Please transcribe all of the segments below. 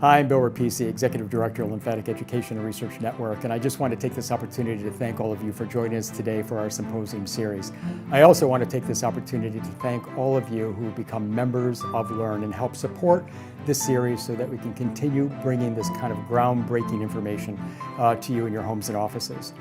Hi, I'm Bill Rapisi, Executive Director of Lymphatic Education and Research Network, and I just want to take this opportunity to thank all of you for joining us today for our symposium series. I also want to take this opportunity to thank all of you who have become members of LE&RN and help support this series so that we can continue bringing this kind of groundbreaking information to you in your homes and offices.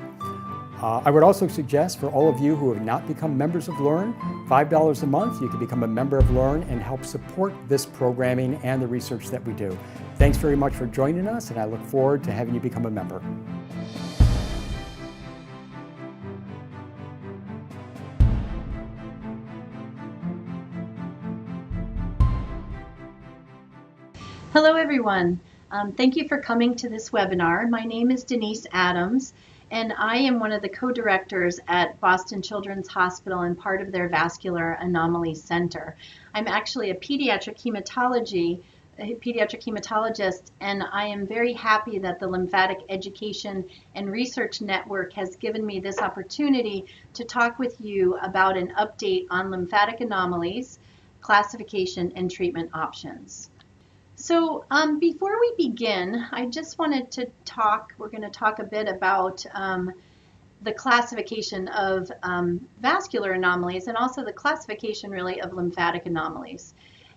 I would also suggest for all of you who have not become members of LE&RN, $5 a month, you can become a member of LE&RN and help support this programming and the research that we do. Thanks very much for joining us, and I look forward to having you become a member. Hello, everyone. Thank you for coming to this webinar. My name is Denise Adams, and I am one of the co-directors at Boston Children's Hospital and part of their Vascular Anomaly Center. I'm actually a pediatric hematologist, and I am very happy that the Lymphatic Education and Research Network has given me this opportunity to talk with you about an update on lymphatic anomalies, classification, and treatment options. So before we begin, I just wanted to we're going to talk a bit about the classification of vascular anomalies and also the classification really of lymphatic anomalies.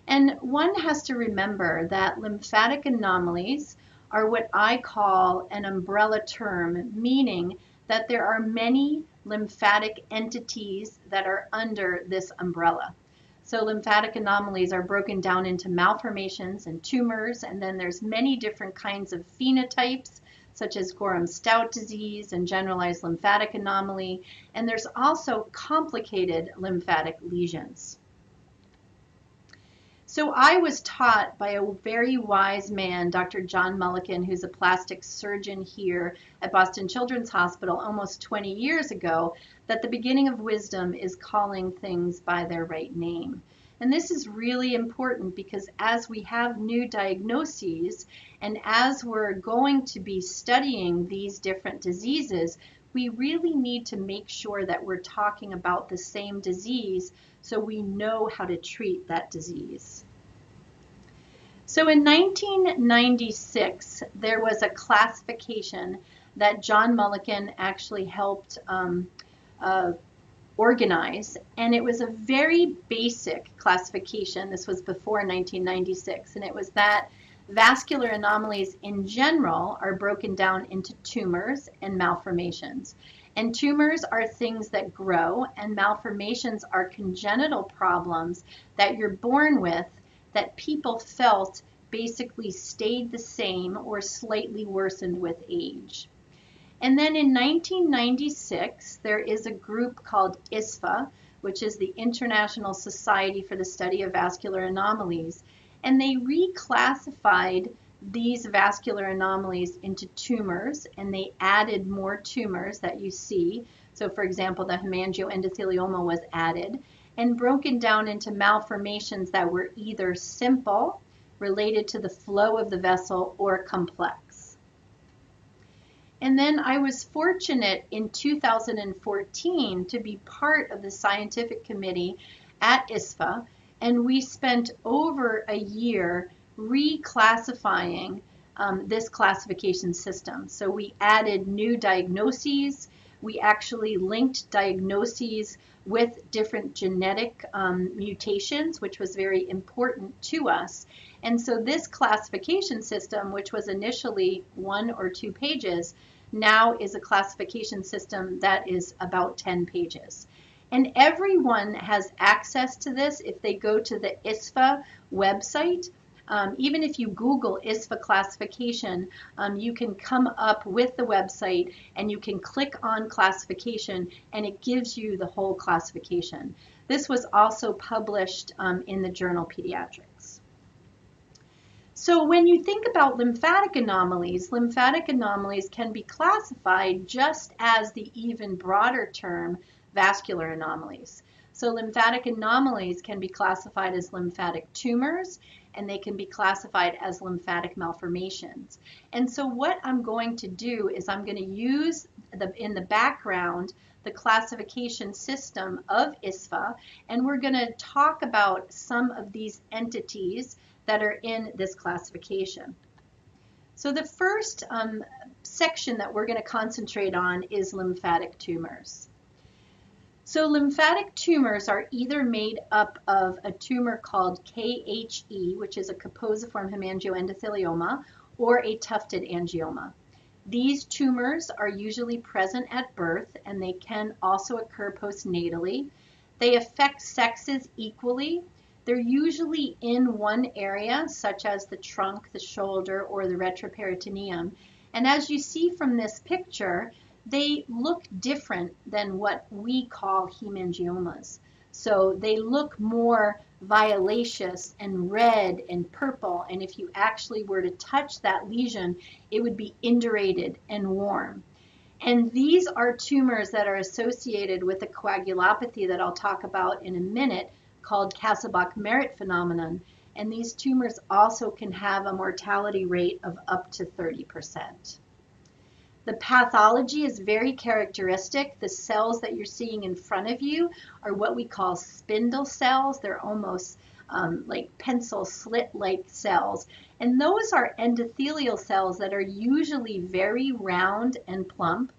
And one has to remember that lymphatic anomalies are what I call an umbrella term, meaning that there are many lymphatic entities that are under this umbrella. So lymphatic anomalies are broken down into malformations and tumors, and then there's many different kinds of phenotypes, such as Gorham-Stout disease and generalized lymphatic anomaly, and there's also complicated lymphatic lesions. So I was taught by a very wise man, Dr. John Mulliken, who's a plastic surgeon here at Boston Children's Hospital almost 20 years ago, that the beginning of wisdom is calling things by their right name. And this is really important because as we have new diagnoses and as we're going to be studying these different diseases, we really need to make sure that we're talking about the same disease so we know how to treat that disease. So in 1996, there was a classification that John Mulliken actually helped organize, and it was a very basic classification. This was before 1996, and it was that vascular anomalies in general are broken down into tumors and malformations. And tumors are things that grow, and malformations are congenital problems that you're born with that people felt basically stayed the same or slightly worsened with age. And then in 1996, there is a group called ISSVA, which is the International Society for the Study of Vascular Anomalies, and they reclassified these vascular anomalies into tumors, and they added more tumors that you see. So for example, the hemangioendothelioma was added and broken down into malformations that were either simple, related to the flow of the vessel, or complex. And then I was fortunate in 2014 to be part of the scientific committee at ISSVA, and we spent over a year reclassifying this classification system. So we added new diagnoses. We actually linked diagnoses with different genetic mutations, which was very important to us. And so this classification system, which was initially 1 or 2 pages, now is a classification system that is about 10 pages. And everyone has access to this if they go to the ISSVA website. Even if you Google ISSVA classification, you can come up with the website and you can click on classification and it gives you the whole classification. This was also published in the journal Pediatrics. So when you think about lymphatic anomalies can be classified just as the even broader term vascular anomalies. So lymphatic anomalies can be classified as lymphatic tumors, and they can be classified as lymphatic malformations. And so what I'm going to do is I'm going to use in the background the classification system of ISSVA, and we're going to talk about some of these entities that are in this classification. So the first section that we're going to concentrate on is lymphatic tumors. So lymphatic tumors are either made up of a tumor called KHE, which is a Kaposiform Lymphangiomatosis, or a tufted angioma. These tumors are usually present at birth, and they can also occur postnatally. They affect sexes equally. They're usually in one area, such as the trunk, the shoulder, or the retroperitoneum. And as you see from this picture, they look different than what we call hemangiomas. So they look more violaceous and red and purple, and if you actually were to touch that lesion, it would be indurated and warm. And these are tumors that are associated with a coagulopathy that I'll talk about in a minute called Kasabach-Merritt Phenomenon. And these tumors also can have a mortality rate of up to 30%. The pathology is very characteristic. The cells that you're seeing in front of you are what we call spindle cells. They're almost like pencil slit-like cells. And those are endothelial cells that are usually very round and plump.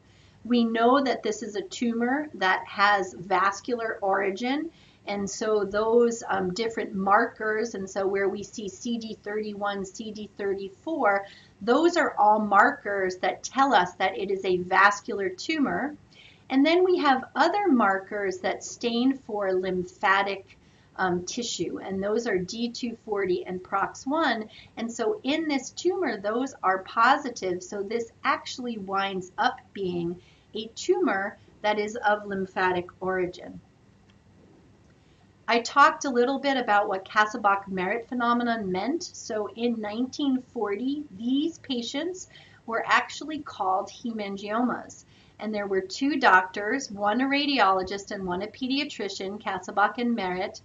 We know that this is a tumor that has vascular origin. And so those different markers, and so where we see CD31, CD34, those are all markers that tell us that it is a vascular tumor. And then we have other markers that stain for lymphatic tissue, and those are D240 and PROX1. And so in this tumor, those are positive. So this actually winds up being a tumor that is of lymphatic origin. I talked a little bit about what Kasabach-Merritt Phenomenon meant. So in 1940, these patients were actually called hemangiomas. And there were two doctors, one a radiologist and one a pediatrician, Kasabach and Merritt,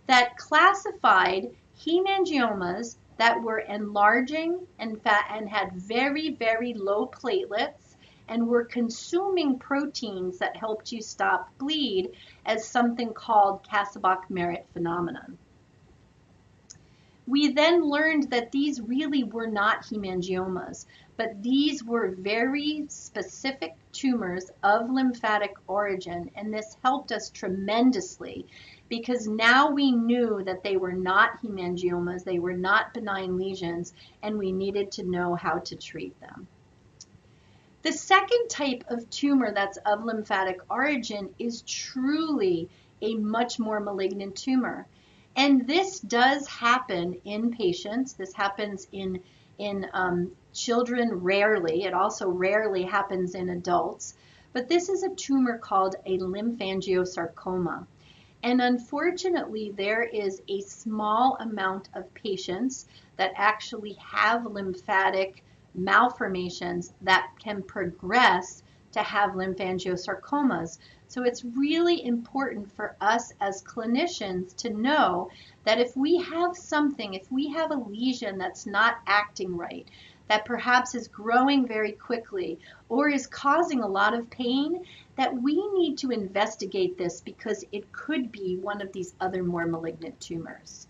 that classified hemangiomas that were enlarging and had very, very low platelets and were consuming proteins that helped you stop bleed as something called Kasabach-Merritt Phenomenon. We then learned that these really were not hemangiomas, but these were very specific tumors of lymphatic origin, and this helped us tremendously because now we knew that they were not hemangiomas, they were not benign lesions, and we needed to know how to treat them. The second type of tumor that's of lymphatic origin is truly a much more malignant tumor. And this does happen in patients. This happens in children rarely. It also rarely happens in adults. But this is a tumor called a Lymphangiosarcoma. And unfortunately, there is a small amount of patients that actually have lymphatic malformations that can progress to have lymphangiosarcomas. So it's really important for us as clinicians to know that if we have something, if we have a lesion that's not acting right, that perhaps is growing very quickly or is causing a lot of pain, that we need to investigate this because it could be one of these other more malignant tumors.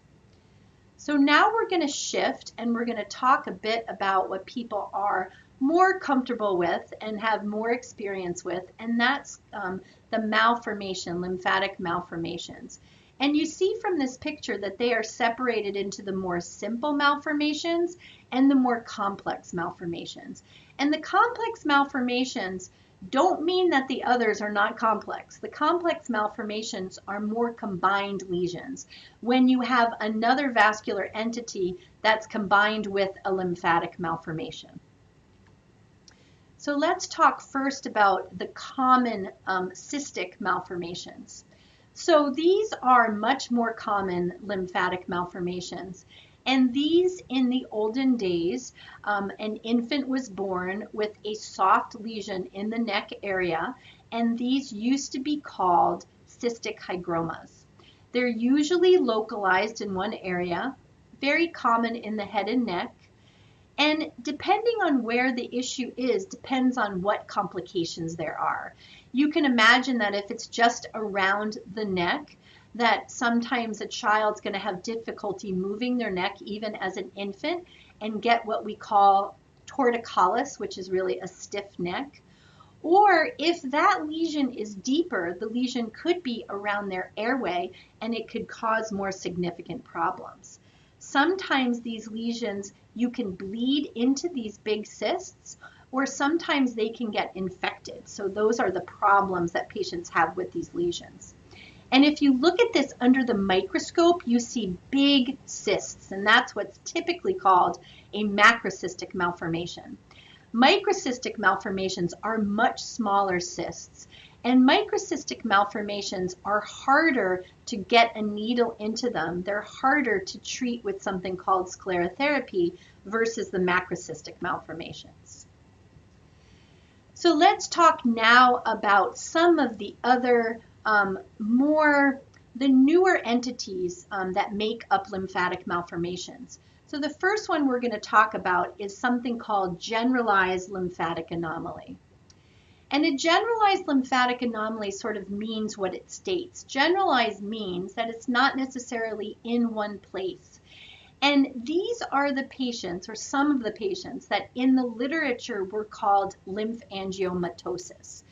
So now we're going to shift and we're going to talk a bit about what people are more comfortable with and have more experience with, and that's the malformation, lymphatic malformations. And you see from this picture that they are separated into the more simple malformations and the more complex malformations. And the complex malformations don't mean that the others are not complex. The complex malformations are more combined lesions when you have another vascular entity that's combined with a lymphatic malformation. So let's talk first about the common cystic malformations. So these are much more common lymphatic malformations. And these, in the olden days, an infant was born with a soft lesion in the neck area, and these used to be called cystic hygromas. They're usually localized in one area, very common in the head and neck, and depending on where the issue is, depends on what complications there are. You can imagine that if it's just around the neck, that sometimes a child's going to have difficulty moving their neck even as an infant and get what we call torticollis, which is really a stiff neck. Or if that lesion is deeper, the lesion could be around their airway and it could cause more significant problems. Sometimes these lesions, you can bleed into these big cysts, or sometimes they can get infected. So those are the problems that patients have with these lesions. And if you look at this under the microscope, you see big cysts, and that's what's typically called a macrocystic malformation. Microcystic malformations are much smaller cysts, and microcystic malformations are harder to get a needle into them. They're harder to treat with something called sclerotherapy versus the macrocystic malformations. So let's talk now about some of the other the newer entities that make up lymphatic malformations. So the first one we're going to talk about is something called generalized lymphatic anomaly. And a generalized lymphatic anomaly sort of means what it states. Generalized means that it's not necessarily in one place. And these are the patients, or some of the patients, that in the literature were called lymphangiomatosis.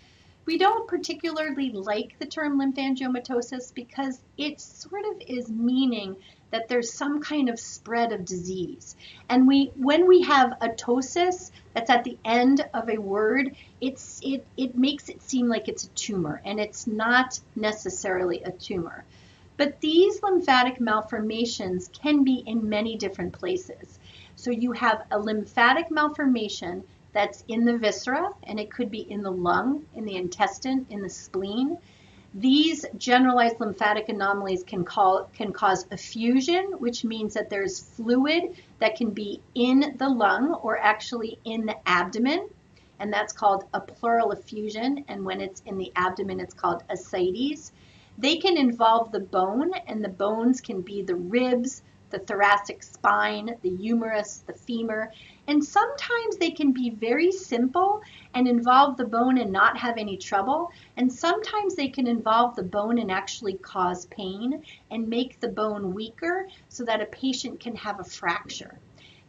We don't particularly like the term lymphangiomatosis because it sort of is meaning that there's some kind of spread of disease. And when we have atosis that's at the end of a word, it makes it seem like it's a tumor, and it's not necessarily a tumor. But these lymphatic malformations can be in many different places. So you have a lymphatic malformation that's in the viscera, and it could be in the lung, in the intestine, in the spleen. These generalized lymphatic anomalies can cause effusion, which means that there's fluid that can be in the lung or actually in the abdomen, and that's called a pleural effusion, and when it's in the abdomen, it's called ascites. They can involve the bone, and the bones can be the ribs, the thoracic spine, the humerus, the femur, and sometimes they can be very simple and involve the bone and not have any trouble, and sometimes they can involve the bone and actually cause pain and make the bone weaker so that a patient can have a fracture.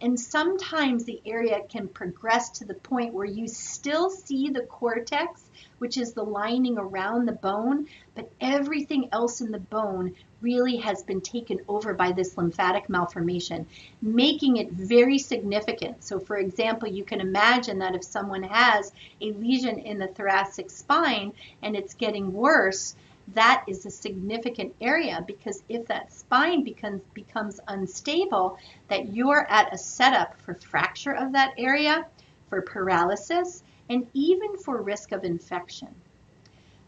And sometimes the area can progress to the point where you still see the cortex, which is the lining around the bone, but everything else in the bone really has been taken over by this lymphatic malformation, making it very significant. So for example, you can imagine that if someone has a lesion in the thoracic spine and it's getting worse, that is a significant area, because if that spine becomes unstable, that you're at a setup for fracture of that area, for paralysis, and even for risk of infection.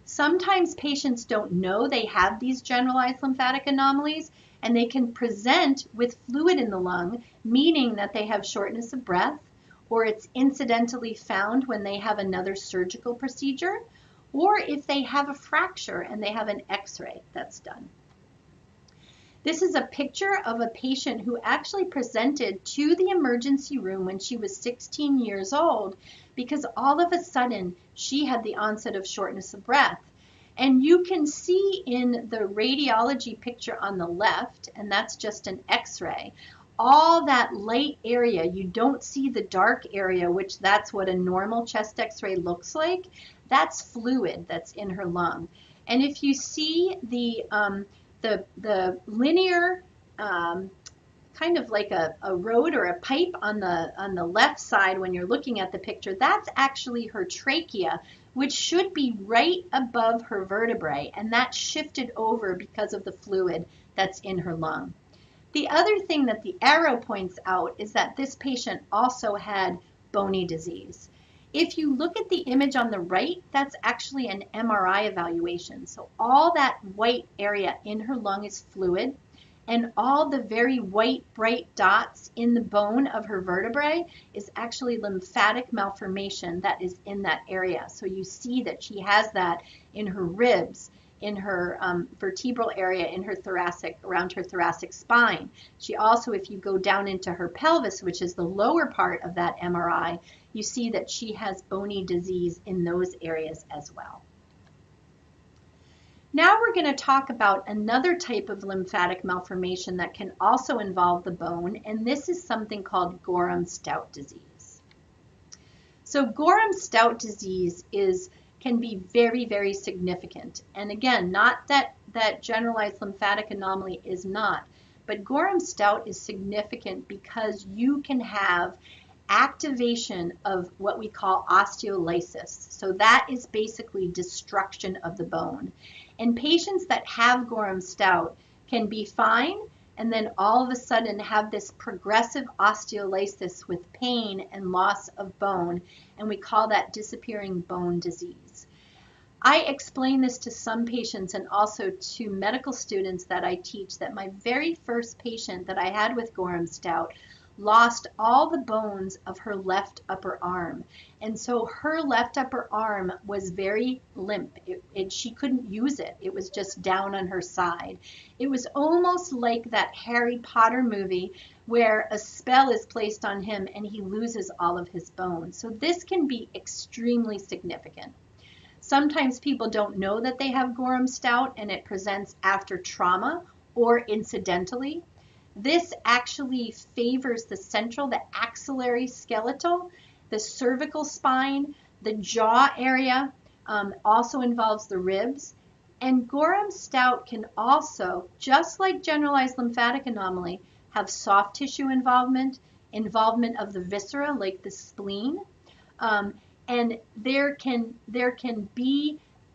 Sometimes patients don't know they have these generalized lymphatic anomalies, and they can present with fluid in the lung, meaning that they have shortness of breath, or it's incidentally found when they have another surgical procedure, or if they have a fracture and they have an X-ray that's done. This is a picture of a patient who actually presented to the emergency room when she was 16 years old, because all of a sudden she had the onset of shortness of breath. And you can see in the radiology picture on the left, and that's just an X-ray, all that light area, you don't see the dark area, which that's what a normal chest X-ray looks like. That's fluid that's in her lung. And if you see the linear, kind of like a road or a pipe on the left side when you're looking at the picture, that's actually her trachea, which should be right above her vertebrae, and that shifted over because of the fluid that's in her lung. The other thing that the arrow points out is that this patient also had bony disease. If you look at the image on the right, that's actually an MRI evaluation. So all that white area in her lung is fluid, and all the very white, bright dots in the bone of her vertebrae is actually lymphatic malformation that is in that area. So you see that she has that in her ribs, in her vertebral area, in her thoracic, around her thoracic spine. She also, if you go down into her pelvis, which is the lower part of that MRI, you see that she has bony disease in those areas as well. Now we're going to talk about another type of lymphatic malformation that can also involve the bone, and this is something called Gorham-Stout disease. So Gorham-Stout disease can be very, very significant. And again, not that generalized lymphatic anomaly is not, but Gorham-Stout is significant because you can have activation of what we call osteolysis. So that is basically destruction of the bone. And patients that have Gorham-Stout can be fine and then all of a sudden have this progressive osteolysis with pain and loss of bone, and we call that disappearing bone disease. I explain this to some patients and also to medical students that I teach, that my very first patient that I had with Gorham-Stout lost all the bones of her left upper arm. And so her left upper arm was very limp. She couldn't use it. It was just down on her side. It was almost like that Harry Potter movie where a spell is placed on him and he loses all of his bones. So this can be extremely significant. Sometimes people don't know that they have Gorham-Stout and it presents after trauma or incidentally. This actually favors the central, the axillary skeletal, the cervical spine, the jaw area, also involves the ribs. And Gorham-Stout can also, just like generalized lymphatic anomaly, have soft tissue involvement of the viscera like the spleen. And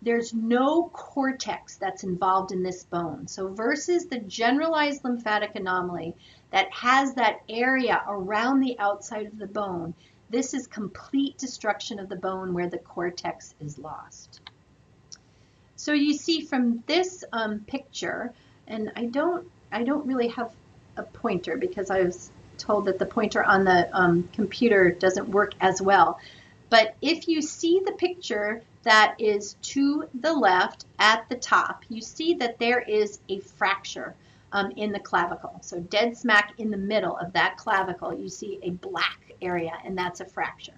there's no cortex that's involved in this bone. So versus the generalized lymphatic anomaly that has that area around the outside of the bone, this is complete destruction of the bone where the cortex is lost. So you see from this picture, and I don't really have a pointer because I was told that the pointer on the computer doesn't work as well. But if you see the picture that is to the left at the top, you see that there is a fracture in the clavicle. So dead smack in the middle of that clavicle, you see a black area, and that's a fracture.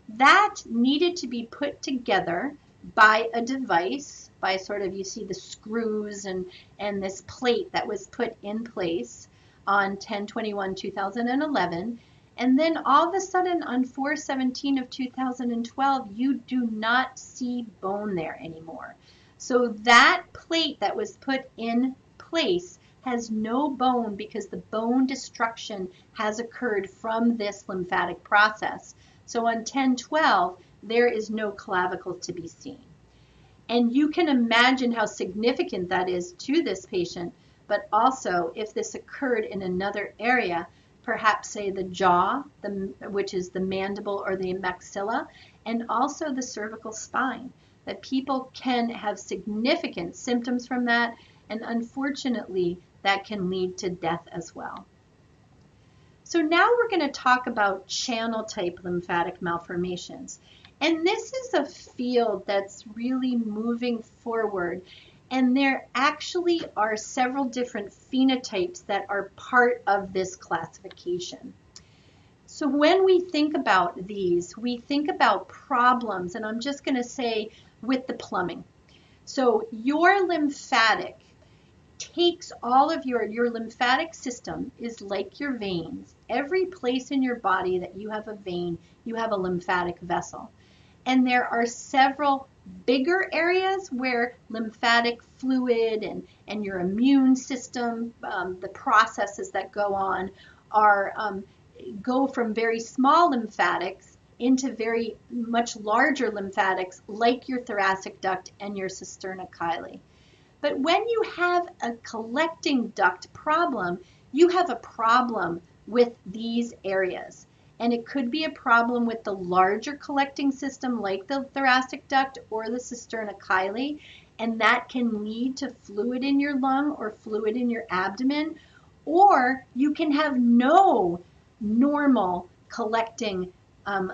That needed to be put together by a device, by sort of, you see the screws and this plate that was put in place on 10/21/2011. And then all of a sudden on 4/17 of 2012, you do not see bone there anymore. So that plate that was put in place has no bone because the bone destruction has occurred from this lymphatic process. So on 10/12, there is no clavicle to be seen. And you can imagine how significant that is to this patient, but also if this occurred in another area, perhaps say the jaw, which is the mandible or the maxilla, and also the cervical spine, that people can have significant symptoms from that, and unfortunately that can lead to death as well. So now we're going to talk about channel type lymphatic malformations. And this is a field that's really moving forward. And there actually are several different phenotypes that are part of this classification. So when we think about these, we think about problems, and I'm just going to say with the plumbing. So your lymphatic takes all of your lymphatic system is like your veins. Every place in your body that you have a vein, you have a lymphatic vessel. And there are several bigger areas where lymphatic fluid and your immune system, the processes that go on go from very small lymphatics into very much larger lymphatics like your thoracic duct and your cisterna chyli. But when you have a collecting duct problem, you have a problem with these areas. And it could be a problem with the larger collecting system like the thoracic duct or the cisterna chyli, and that can lead to fluid in your lung or fluid in your abdomen, or you can have no normal collecting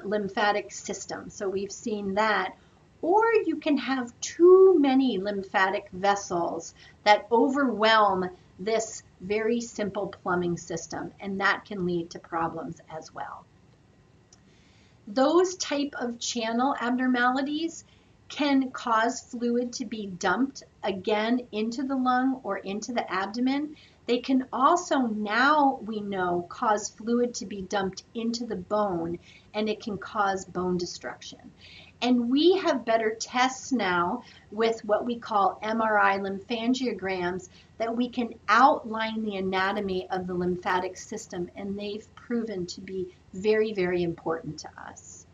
lymphatic system. So we've seen that. Or you can have too many lymphatic vessels that overwhelm this very simple plumbing system, and that can lead to problems as well. Those type of channel abnormalities can cause fluid to be dumped again into the lung or into the abdomen. They can also, now we know, cause fluid to be dumped into the bone, and it can cause bone destruction. And we have better tests now with what we call MRI lymphangiograms that we can outline the anatomy of the lymphatic system, and they've proven to be very, very important to us.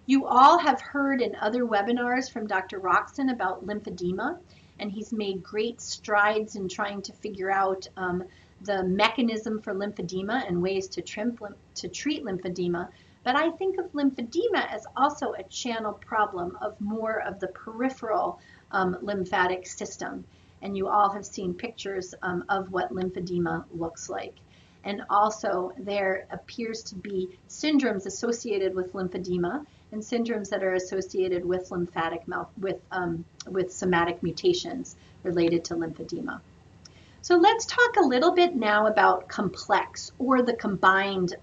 You all have heard in other webinars from Dr. Roxon about lymphedema, and he's made great strides in trying to figure out the mechanism for lymphedema and ways to treat lymphedema. But I think of lymphedema as also a channel problem of more of the peripheral lymphatic system. And you all have seen pictures of what lymphedema looks like. And also there appears to be syndromes associated with lymphedema and syndromes that are associated with with somatic mutations related to lymphedema. So let's talk a little bit now about complex or the combined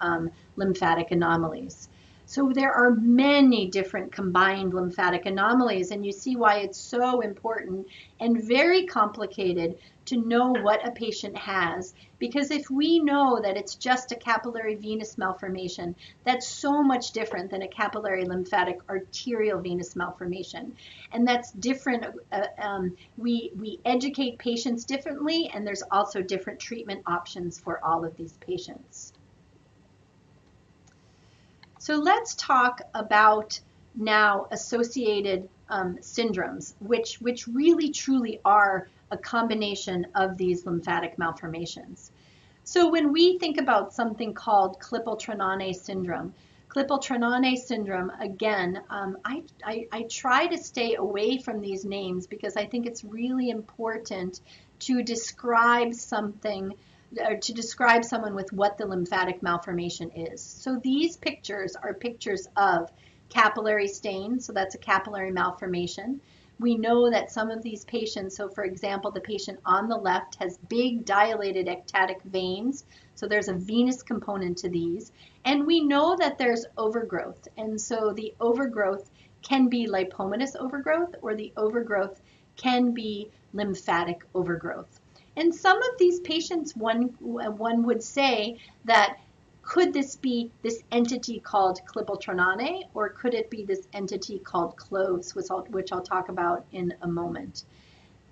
lymphatic anomalies. So there are many different combined lymphatic anomalies, and you see why it's so important and very complicated to know what a patient has, because if we know that it's just a capillary venous malformation, that's so much different than a capillary lymphatic arterial venous malformation. And that's different. We educate patients differently, and there's also different treatment options for all of these patients. So let's talk about now associated syndromes, which really truly are a combination of these lymphatic malformations. So when we think about something called Klippel-Trenaunay syndrome, Klippel-Trenaunay syndrome, again, I try to stay away from these names because I think it's really important to describe something, or to describe someone with what the lymphatic malformation is. So these pictures are pictures of capillary stain, so that's a capillary malformation. We know that some of these patients, so for example, the patient on the left has big dilated ectatic veins, so there's a venous component to these. And we know that there's overgrowth, and so the overgrowth can be lipomatous overgrowth, or the overgrowth can be lymphatic overgrowth. And some of these patients, one would say that could this be this entity called Klippel-Trenaunay, or could it be this entity called CLOVES, which I'll talk about in a moment.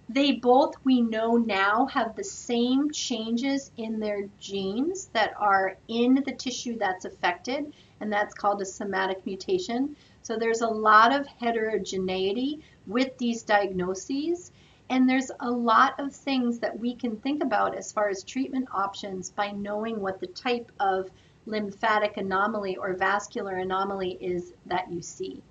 They both, we know now, have the same changes in their genes that are in the tissue that's affected, and that's called a somatic mutation. So there's a lot of heterogeneity with these diagnoses. And there's a lot of things that we can think about as far as treatment options by knowing what the type of lymphatic anomaly or vascular anomaly is that you see.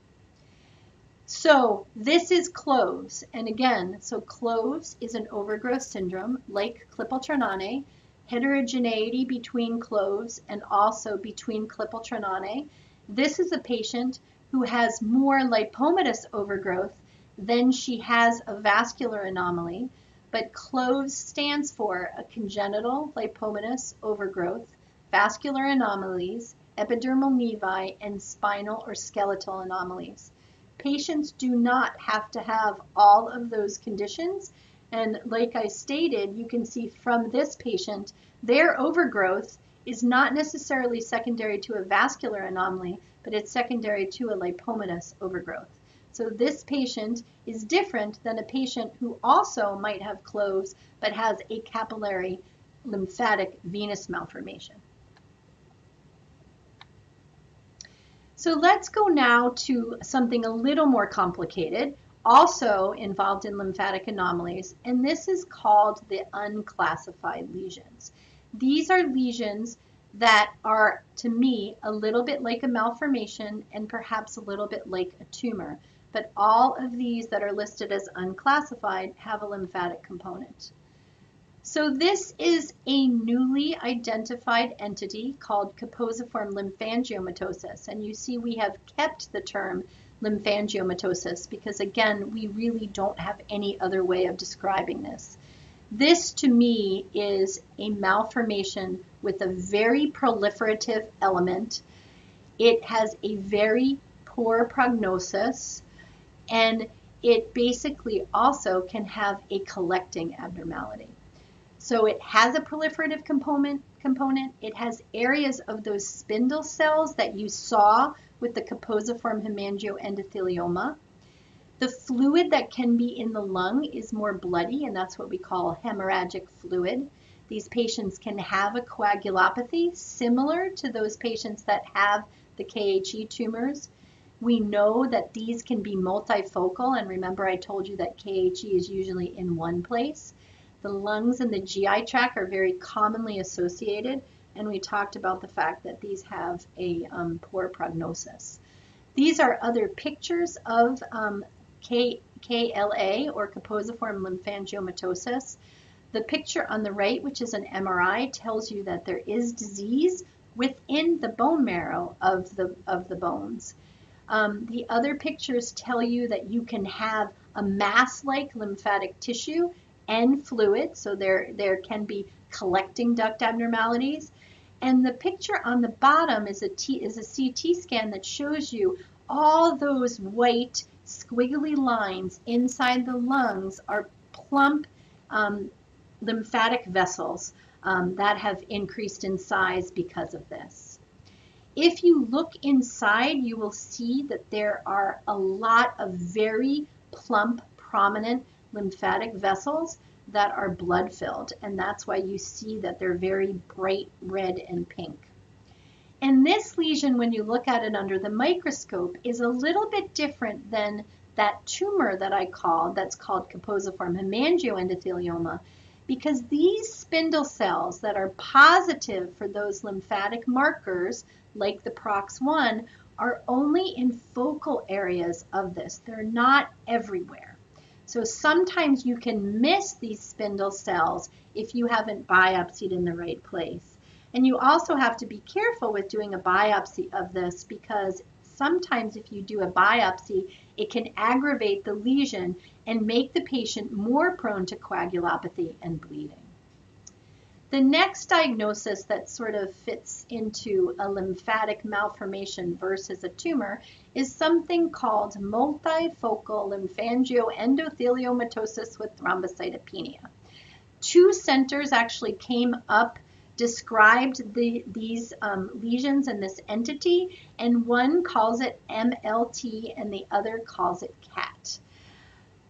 So this is CLOVES. And again, so CLOVES is an overgrowth syndrome like Klippel-Trenaunay, heterogeneity between CLOVES and also between Klippel-Trenaunay. This is a patient who has more lipomatous overgrowth, then she has a vascular anomaly, but CLOVES stands for a congenital lipomatous overgrowth, vascular anomalies, epidermal nevi, and spinal or skeletal anomalies. Patients do not have to have all of those conditions, and like I stated, you can see from this patient, their overgrowth is not necessarily secondary to a vascular anomaly, but it's secondary to a lipomatous overgrowth. So this patient is different than a patient who also might have CLOVES but has a capillary lymphatic venous malformation. So let's go now to something a little more complicated, also involved in lymphatic anomalies, and this is called the unclassified lesions. These are lesions that are, to me, a little bit like a malformation and perhaps a little bit like a tumor. But all of these that are listed as unclassified have a lymphatic component. So this is a newly identified entity called Kaposiform Lymphangiomatosis. And you see we have kept the term lymphangiomatosis because, again, we really don't have any other way of describing this. This, to me, is a malformation with a very proliferative element. It has a very poor prognosis, and it basically also can have a collecting abnormality. So it has a proliferative component. It has areas of those spindle cells that you saw with the Kaposiform Lymphangiomatosis. The fluid that can be in the lung is more bloody, and that's what we call hemorrhagic fluid. These patients can have a coagulopathy similar to those patients that have the KHE tumors. We know that these can be multifocal, and remember I told you that KHE is usually in one place. The lungs and the GI tract are very commonly associated, and we talked about the fact that these have a poor prognosis. These are other pictures of KLA, or Kaposiform Lymphangiomatosis. The picture on the right, which is an MRI, tells you that there is disease within the bone marrow of the bones. The other pictures tell you that you can have a mass-like lymphatic tissue and fluid, so there can be collecting duct abnormalities. And the picture on the bottom is a CT scan that shows you all those white squiggly lines inside the lungs are plump lymphatic vessels that have increased in size because of this. If you look inside, you will see that there are a lot of very plump, prominent lymphatic vessels that are blood-filled, and that's why you see that they're very bright red and pink. And this lesion, when you look at it under the microscope, is a little bit different than that tumor that I called, that's called Kaposiform Lymphangiomatosis, because these spindle cells that are positive for those lymphatic markers, like the PROX1, are only in focal areas of this. They're not everywhere. So sometimes you can miss these spindle cells if you haven't biopsied in the right place. And you also have to be careful with doing a biopsy of this, because sometimes if you do a biopsy, it can aggravate the lesion and make the patient more prone to coagulopathy and bleeding. The next diagnosis that sort of fits into a lymphatic malformation versus a tumor is something called multifocal lymphangiosarcoma with thrombocytopenia. Two centers actually came up, described these lesions and this entity, and one calls it MLT and the other calls it CAT.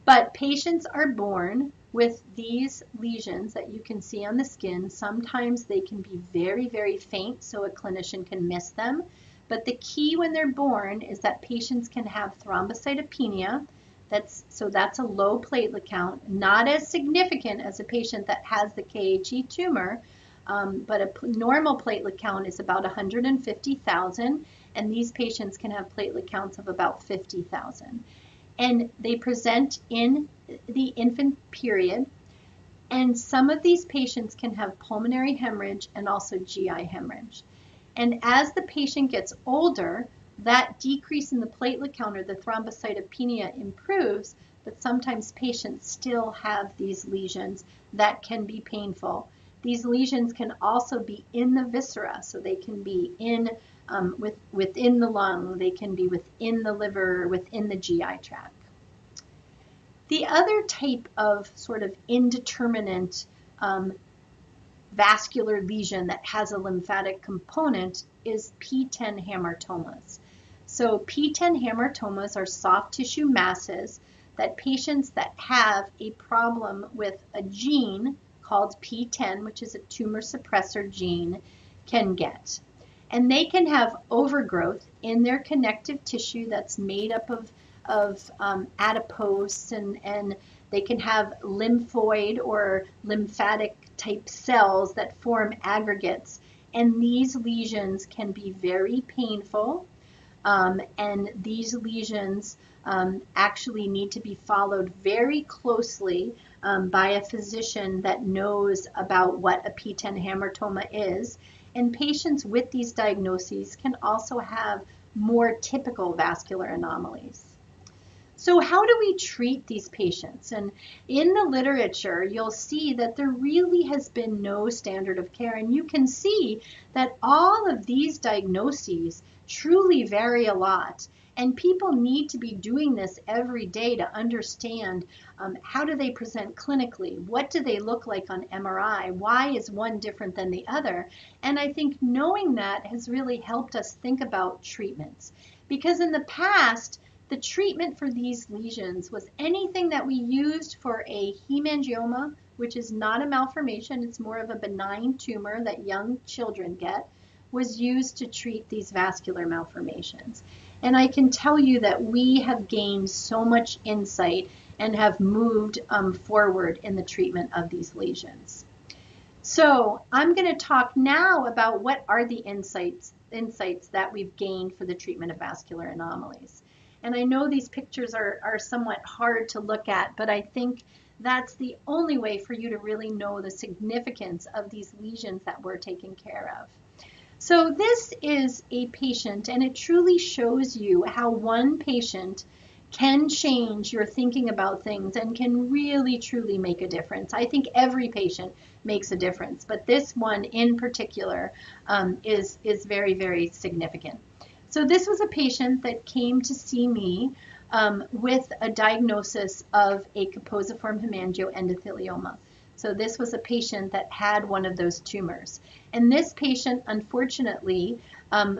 But patients are born with these lesions that you can see on the skin. Sometimes they can be very, very faint, so a clinician can miss them. But the key when they're born is that patients can have thrombocytopenia. That's a low platelet count, not as significant as a patient that has the KHE tumor, but a normal platelet count is about 150,000, and these patients can have platelet counts of about 50,000. And they present in the infant period, and some of these patients can have pulmonary hemorrhage and also GI hemorrhage. And as the patient gets older, that decrease in the platelet count or the thrombocytopenia improves, but sometimes patients still have these lesions that can be painful. These lesions can also be in the viscera, so they can be within the lung, they can be within the liver, within the GI tract. The other type of sort of indeterminate vascular lesion that has a lymphatic component is PTEN hamartomas. So PTEN hamartomas are soft tissue masses that patients that have a problem with a gene called PTEN, which is a tumor suppressor gene, can get. And they can have overgrowth in their connective tissue that's made up of adipose, and they can have lymphoid or lymphatic type cells that form aggregates. And these lesions can be very painful. And these lesions actually need to be followed very closely by a physician that knows about what a PTEN hamartoma is. And patients with these diagnoses can also have more typical vascular anomalies. So how do we treat these patients? And in the literature, you'll see that there really has been no standard of care. And you can see that all of these diagnoses truly vary a lot. And people need to be doing this every day to understand how do they present clinically? What do they look like on MRI? Why is one different than the other? And I think knowing that has really helped us think about treatments. Because in the past, the treatment for these lesions was anything that we used for a hemangioma, which is not a malformation, it's more of a benign tumor that young children get, was used to treat these vascular malformations. And I can tell you that we have gained so much insight and have moved forward in the treatment of these lesions. So I'm going to talk now about what are the insights that we've gained for the treatment of vascular anomalies. And I know these pictures are somewhat hard to look at, but I think that's the only way for you to really know the significance of these lesions that we're taking care of. So this is a patient, and it truly shows you how one patient can change your thinking about things and can really truly make a difference. I think every patient makes a difference, but this one in particular is very, very significant. So this was a patient that came to see me with a diagnosis of a Kaposiform Lymphangiomatosis. So this was a patient that had one of those tumors. And this patient, unfortunately,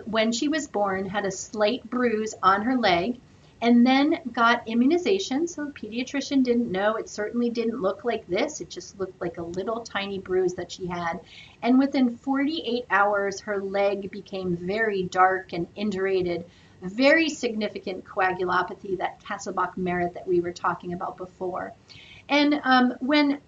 when she was born, had a slight bruise on her leg and then got immunization. So the pediatrician didn't know. It certainly didn't look like this. It just looked like a little tiny bruise that she had. And within 48 hours, her leg became very dark and indurated, very significant coagulopathy, that Kasabach-Merritt that we were talking about before. And when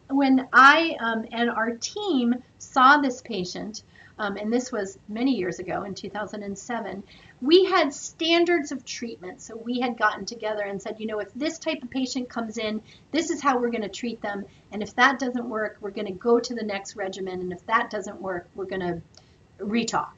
I and our team saw this patient, and this was many years ago in 2007, we had standards of treatment. So we had gotten together and said, you know, if this type of patient comes in, this is how we're going to treat them. And if that doesn't work, we're going to go to the next regimen. And if that doesn't work, we're going to retalk.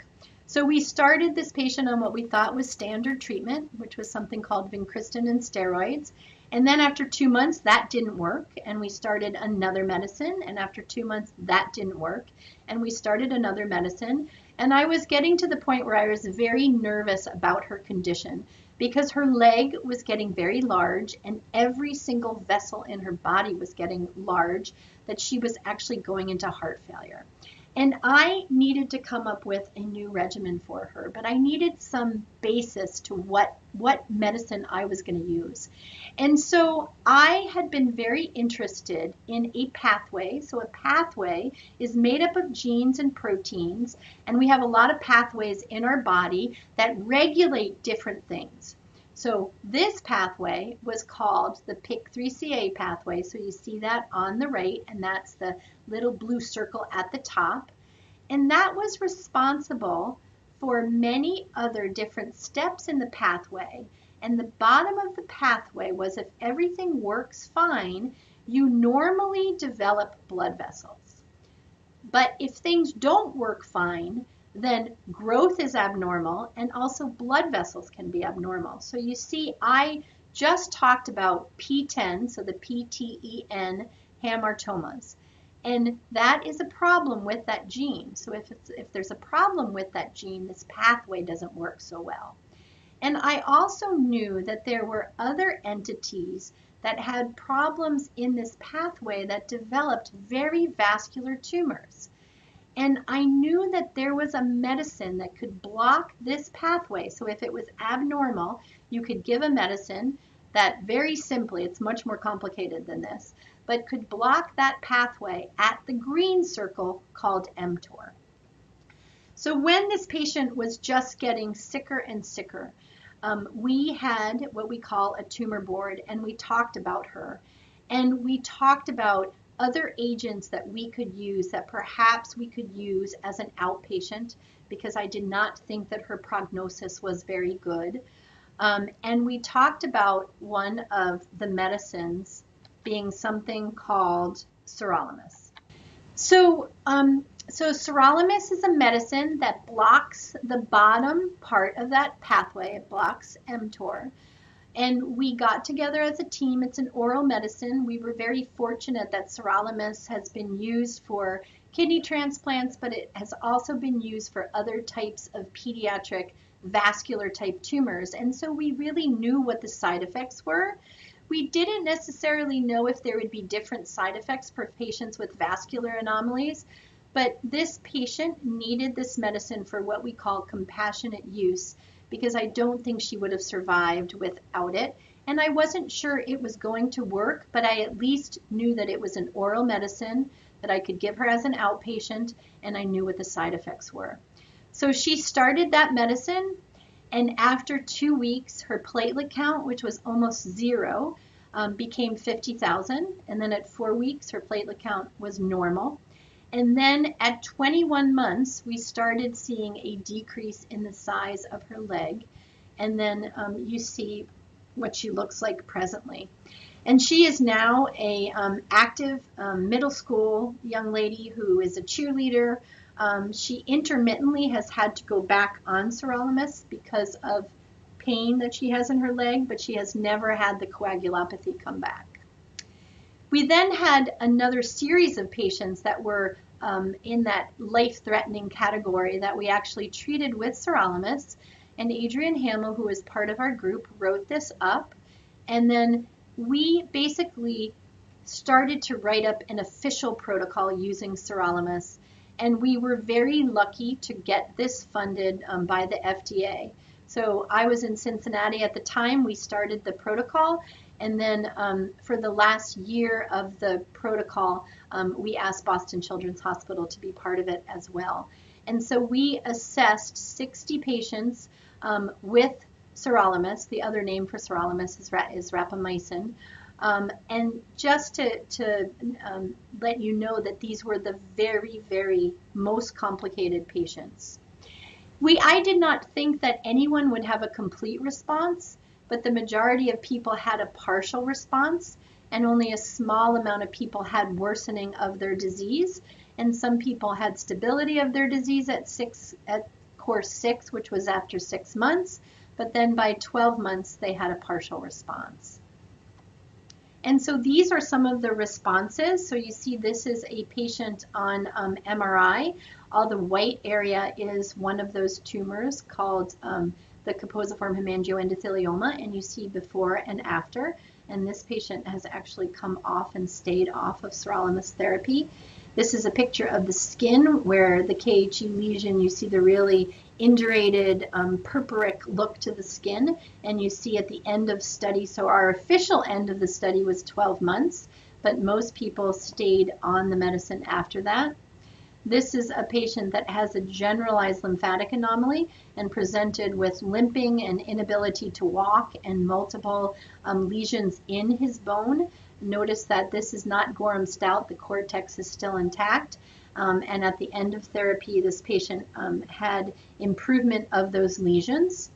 So we started this patient on what we thought was standard treatment, which was something called vincristine and steroids. And then after 2 months, that didn't work, and we started another medicine. And after 2 months, that didn't work, and we started another medicine. And I was getting to the point where I was very nervous about her condition because her leg was getting very large, and every single vessel in her body was getting large, that she was actually going into heart failure. And I needed to come up with a new regimen for her, but I needed some basis to what medicine I was going to use. And so I had been very interested in a pathway. So a pathway is made up of genes and proteins, and we have a lot of pathways in our body that regulate different things. So this pathway was called the PIK3CA pathway. So you see that on the right, and that's the little blue circle at the top. And that was responsible for many other different steps in the pathway. And the bottom of the pathway was, if everything works fine, you normally develop blood vessels. But if things don't work fine, then growth is abnormal, and also blood vessels can be abnormal. So you see, I just talked about PTEN, so the PTEN hamartomas. And that is a problem with that gene. So if there's a problem with that gene, this pathway doesn't work so well. And I also knew that there were other entities that had problems in this pathway that developed very vascular tumors. And I knew that there was a medicine that could block this pathway. So if it was abnormal, you could give a medicine that, very simply, it's much more complicated than this, but could block that pathway at the green circle called mTOR. So when this patient was just getting sicker and sicker, we had what we call a tumor board, and we talked about her. And we talked about other agents that we could use, that perhaps we could use as an outpatient, because I did not think that her prognosis was very good. And we talked about one of the medicines being something called Sirolimus. So Sirolimus is a medicine that blocks the bottom part of that pathway. It blocks mTOR. And we got together as a team. It's an oral medicine. We were very fortunate that Sirolimus has been used for kidney transplants, but it has also been used for other types of pediatric vascular type tumors. And so we really knew what the side effects were. We didn't necessarily know if there would be different side effects for patients with vascular anomalies, but this patient needed this medicine for what we call compassionate use, because I don't think she would have survived without it. And I wasn't sure it was going to work, but I at least knew that it was an oral medicine that I could give her as an outpatient, and I knew what the side effects were. So she started that medicine, and after 2 weeks, her platelet count, which was almost zero, became 50,000. And then at 4 weeks, her platelet count was normal. And then at 21 months, we started seeing a decrease in the size of her leg. And then you see what she looks like presently. And she is now a active middle school young lady who is a cheerleader. She intermittently has had to go back on sirolimus because of pain that she has in her leg, but she has never had the coagulopathy come back. We then had another series of patients that were in that life-threatening category that we actually treated with sirolimus. And Adrian Hamill, who is part of our group, wrote this up. And then we basically started to write up an official protocol using sirolimus. And we were very lucky to get this funded by the FDA. So I was in Cincinnati at the time. We started the protocol. And then for the last year of the protocol, we asked Boston Children's Hospital to be part of it as well. And so we assessed 60 patients with sirolimus. The other name for sirolimus is rapamycin. And just to let you know that these were the very, very most complicated patients. I did not think that anyone would have a complete response, but the majority of people had a partial response, and only a small amount of people had worsening of their disease. And some people had stability of their disease at course 6, which was after 6 months, but then by 12 months, they had a partial response. And so these are some of the responses. So you see this is a patient on MRI. All the white area is one of those tumors called the Kaposiform Lymphangiomatosis, and you see before and after. And this patient has actually come off and stayed off of sirolimus therapy. This is a picture of the skin where the KHE lesion, you see the really indurated purpuric look to the skin, and you see at the end of study, so our official end of the study was 12 months, but most people stayed on the medicine after that. This is a patient that has a generalized lymphatic anomaly and presented with limping and inability to walk and multiple lesions in his bone. Notice that this is not Gorham-Stout, the cortex is still intact. And at the end of therapy, this patient had improvement of those lesions.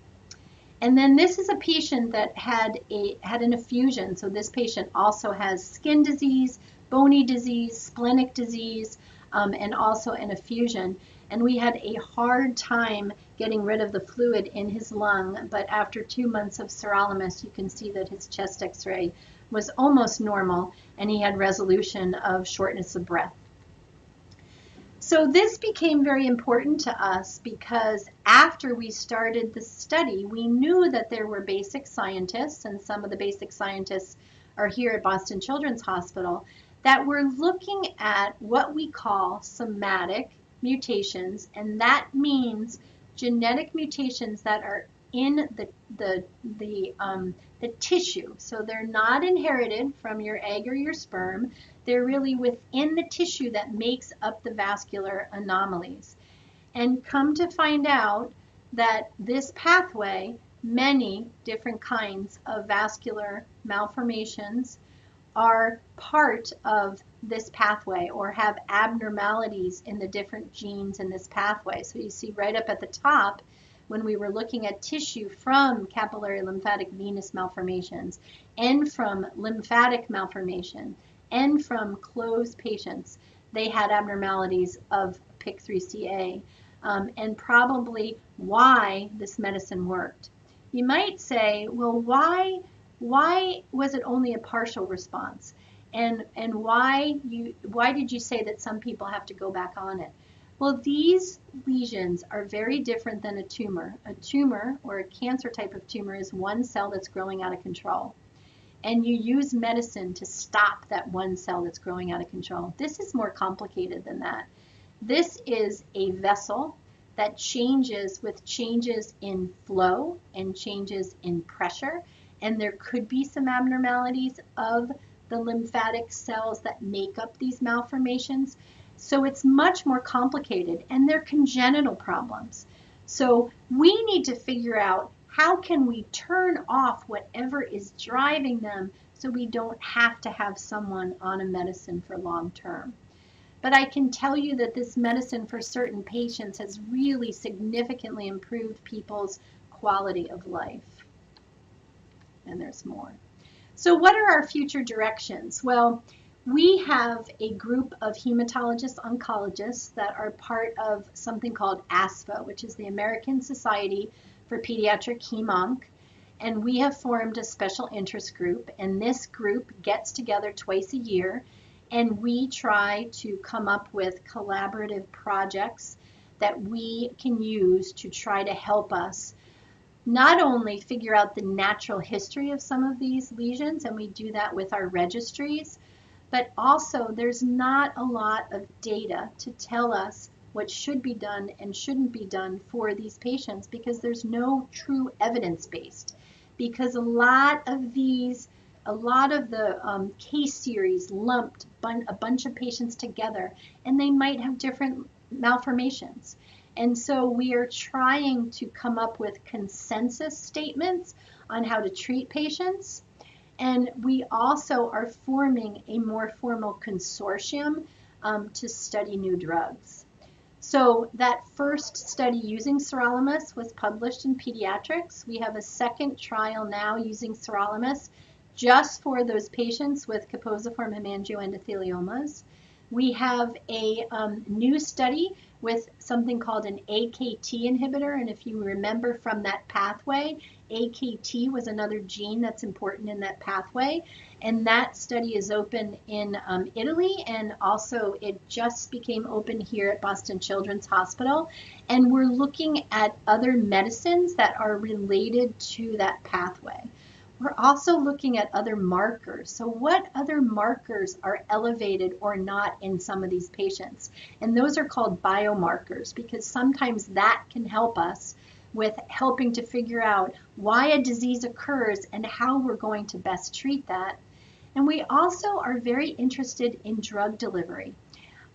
And then this is a patient that had an effusion. So this patient also has skin disease, bony disease, splenic disease, and also an effusion. And we had a hard time getting rid of the fluid in his lung, but after 2 months of sirolimus, you can see that his chest x-ray was almost normal, and he had resolution of shortness of breath. So this became very important to us because after we started the study, we knew that there were basic scientists, and some of the basic scientists are here at Boston Children's Hospital, that were looking at what we call somatic mutations, and that means genetic mutations that are in the tissue. So they're not inherited from your egg or your sperm. They're really within the tissue that makes up the vascular anomalies. And come to find out that this pathway, many different kinds of vascular malformations, are part of this pathway or have abnormalities in the different genes in this pathway. So you see right up at the top, when we were looking at tissue from capillary lymphatic venous malformations and from lymphatic malformation and from CLOVES patients, they had abnormalities of PIK3CA, and probably why this medicine worked. You might say, well, why was it only a partial response? And why did you say that some people have to go back on it? Well, these lesions are very different than a tumor. A tumor, or a cancer type of tumor, is one cell that's growing out of control. And you use medicine to stop that one cell that's growing out of control. This is more complicated than that. This is a vessel that changes with changes in flow and changes in pressure. And there could be some abnormalities of the lymphatic cells that make up these malformations. So it's much more complicated, and they're congenital problems. So we need to figure out how can we turn off whatever is driving them so we don't have to have someone on a medicine for long term. But I can tell you that this medicine for certain patients has really significantly improved people's quality of life. And there's more. So what are our future directions? Well, we have a group of hematologist oncologists that are part of something called ISSVA, which is the American Society for Pediatric Hem-Onc, and we have formed a special interest group, and this group gets together twice a year, and we try to come up with collaborative projects that we can use to try to help us not only figure out the natural history of some of these lesions, and we do that with our registries, but also there's not a lot of data to tell us what should be done and shouldn't be done for these patients, because there's no true evidence-based. Because a lot of the case series lumped a bunch of patients together, and they might have different malformations. And so we are trying to come up with consensus statements on how to treat patients. And we also are forming a more formal consortium to study new drugs. So that first study using Sirolimus was published in Pediatrics. We have a second trial now using Sirolimus just for those patients with Kaposiform Lymphangiomatosis. We have a new study with something called an AKT inhibitor, and if you remember from that pathway, AKT was another gene that's important in that pathway, and that study is open in Italy, and also it just became open here at Boston Children's Hospital, and we're looking at other medicines that are related to that pathway. We're also looking at other markers. So what other markers are elevated or not in some of these patients? And those are called biomarkers, because sometimes that can help us with helping to figure out why a disease occurs and how we're going to best treat that. And we also are very interested in drug delivery.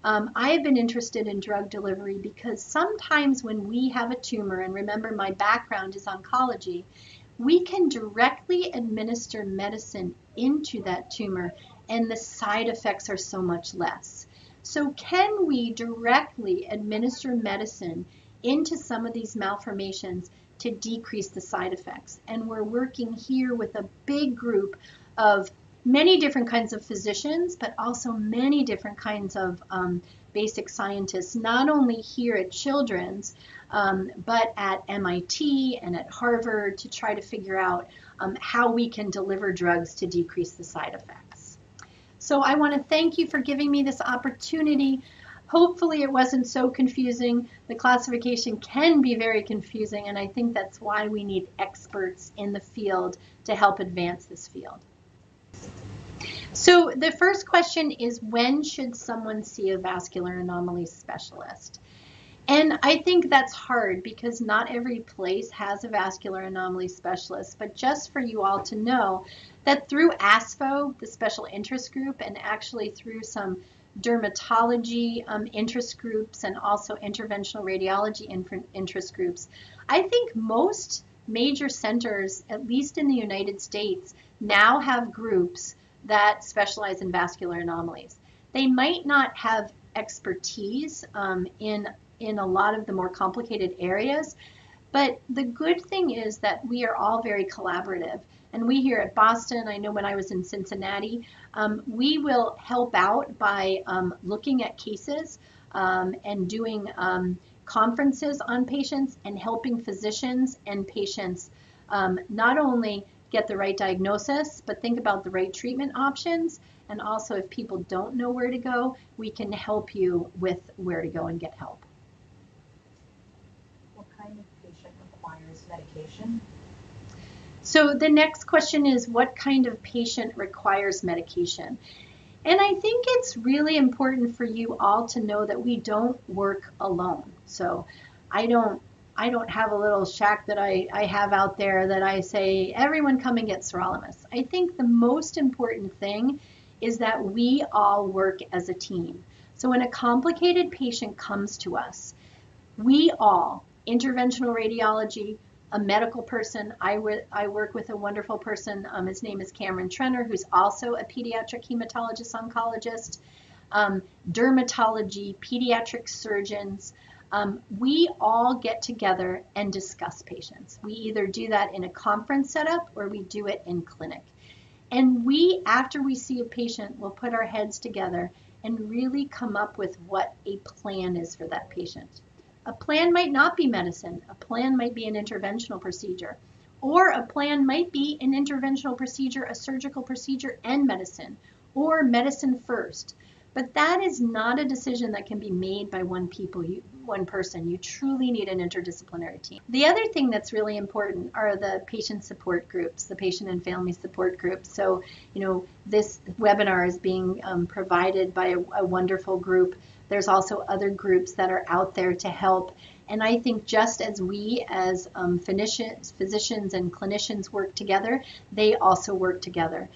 I have been interested in drug delivery because sometimes when we have a tumor, and remember my background is oncology, we can directly administer medicine into that tumor and the side effects are so much less. So can we directly administer medicine into some of these malformations to decrease the side effects? And we're working here with a big group of many different kinds of physicians, but also many different kinds of basic scientists, not only here at Children's, but at MIT and at Harvard, to try to figure out how we can deliver drugs to decrease the side effects. So I want to thank you for giving me this opportunity. Hopefully it wasn't so confusing. The classification can be very confusing, and I think that's why we need experts in the field to help advance this field. So the first question is, when should someone see a vascular anomalies specialist? And I think that's hard because not every place has a vascular anomaly specialist, but just for you all to know that through ASPHO, the special interest group, and actually through some dermatology interest groups and also interventional radiology interest groups, I think most major centers, at least in the United States, now have groups that specialize in vascular anomalies. They might not have expertise in a lot of the more complicated areas, but the good thing is that we are all very collaborative. And we here at Boston, I know when I was in Cincinnati, we will help out by looking at cases and doing conferences on patients and helping physicians and patients not only get the right diagnosis, but think about the right treatment options. And also, if people don't know where to go, we can help you with where to go and get help. medication? So the next question is, what kind of patient requires medication? And I think it's really important for you all to know that we don't work alone. So I don't have a little shack that I have out there that I say, everyone come and get Sirolimus. I think the most important thing is that we all work as a team. So when a complicated patient comes to us, we all, interventional radiology, a medical person, I work with a wonderful person, his name is Cameron Trenner, who's also a pediatric hematologist oncologist, dermatology, pediatric surgeons. We all get together and discuss patients. We either do that in a conference setup or we do it in clinic. And we, after we see a patient, will put our heads together and really come up with what a plan is for that patient. A plan might not be medicine. A plan might be an interventional procedure. Or a plan might be an interventional procedure, a surgical procedure, and medicine. Or medicine first. But that is not a decision that can be made by one person. You truly need an interdisciplinary team. The other thing that's really important are the patient support groups, the patient and family support groups. So, this webinar is being provided by a wonderful group. There's also other groups that are out there to help. And I think just as we as physicians and clinicians work together, they also work together.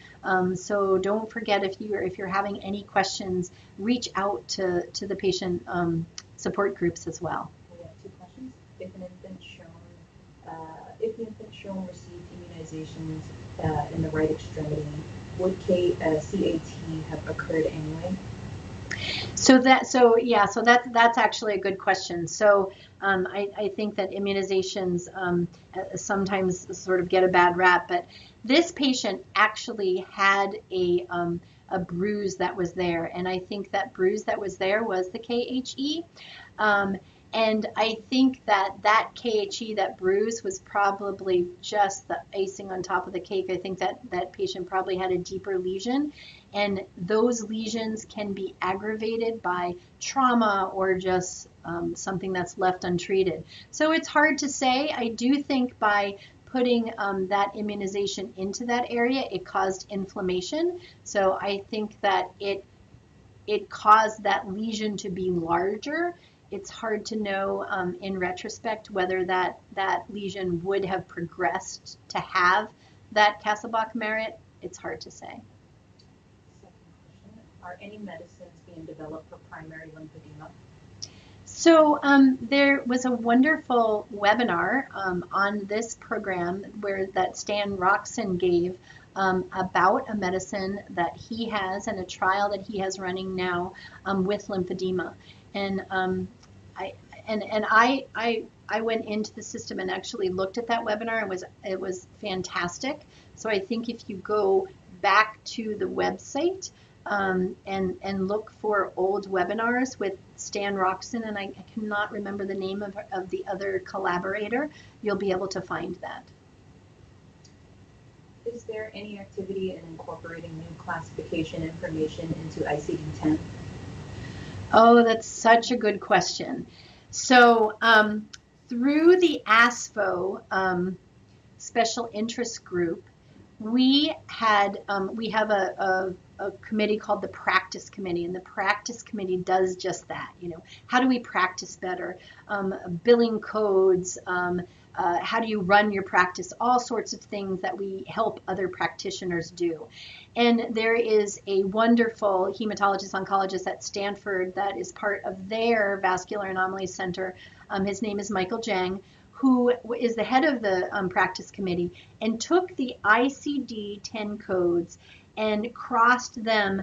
So don't forget, if you're having any questions, reach out to the patient support groups as well. We have two questions. If the infant shown received immunizations in the right extremity, would CAT have occurred anyway? That's actually a good question. So I think that immunizations sometimes sort of get a bad rap, but this patient actually had a bruise that was there, and I think that bruise that was there was the KHE. And I think that KHE, that bruise, was probably just the icing on top of the cake. I think that patient probably had a deeper lesion, and those lesions can be aggravated by trauma or just something that's left untreated. So it's hard to say. I do think by putting that immunization into that area, it caused inflammation. So I think that it caused that lesion to be larger. It's hard to know in retrospect whether that lesion would have progressed to have that Kasabach-Merritt. It's hard to say. Second question, are any medicines being developed for primary lymphedema? So there was a wonderful webinar on this program that Stan Roxon gave about a medicine that he has and a trial that he has running now with lymphedema. And I went into the system and actually looked at that webinar. It was fantastic. So I think if you go back to the website and look for old webinars with Stan Roxon, and I cannot remember the name of the other collaborator, you'll be able to find that. Is there any activity in incorporating new classification information into ICD-10? Oh, that's such a good question. So through the ISSVA special interest group, we have a committee called the Practice Committee, and the Practice Committee does just that. How do we practice better? Billing codes, how do you run your practice? All sorts of things that we help other practitioners do. And there is a wonderful hematologist oncologist at Stanford that is part of their Vascular Anomalies Center. His name is Michael Jang, who is the head of the practice committee, and took the ICD-10 codes and crossed them.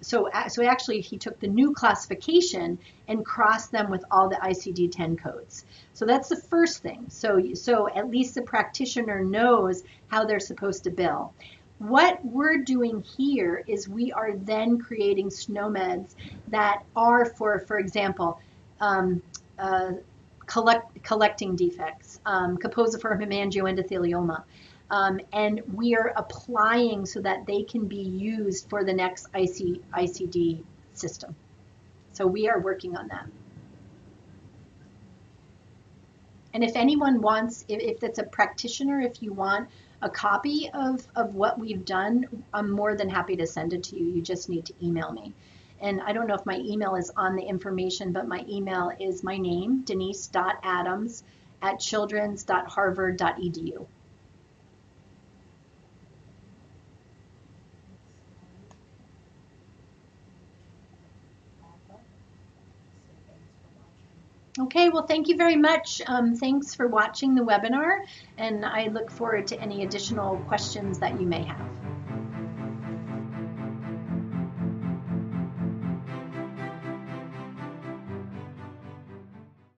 So actually he took the new classification and crossed them with all the ICD-10 codes. So that's the first thing. So at least the practitioner knows how they're supposed to bill. What we're doing here is we are then creating SNOMEDs that are for example, collecting defects, Kaposiform Lymphangiomatosis. And we are applying so that they can be used for the next ICD system. So we are working on that. And if anyone wants, if it's a practitioner, if you want a copy of what we've done, I'm more than happy to send it to you. You just need to email me. And I don't know if my email is on the information, but my email is my name, denise.adams@childrens.harvard.edu. Okay, well, thank you very much. Thanks for watching the webinar, and I look forward to any additional questions that you may have.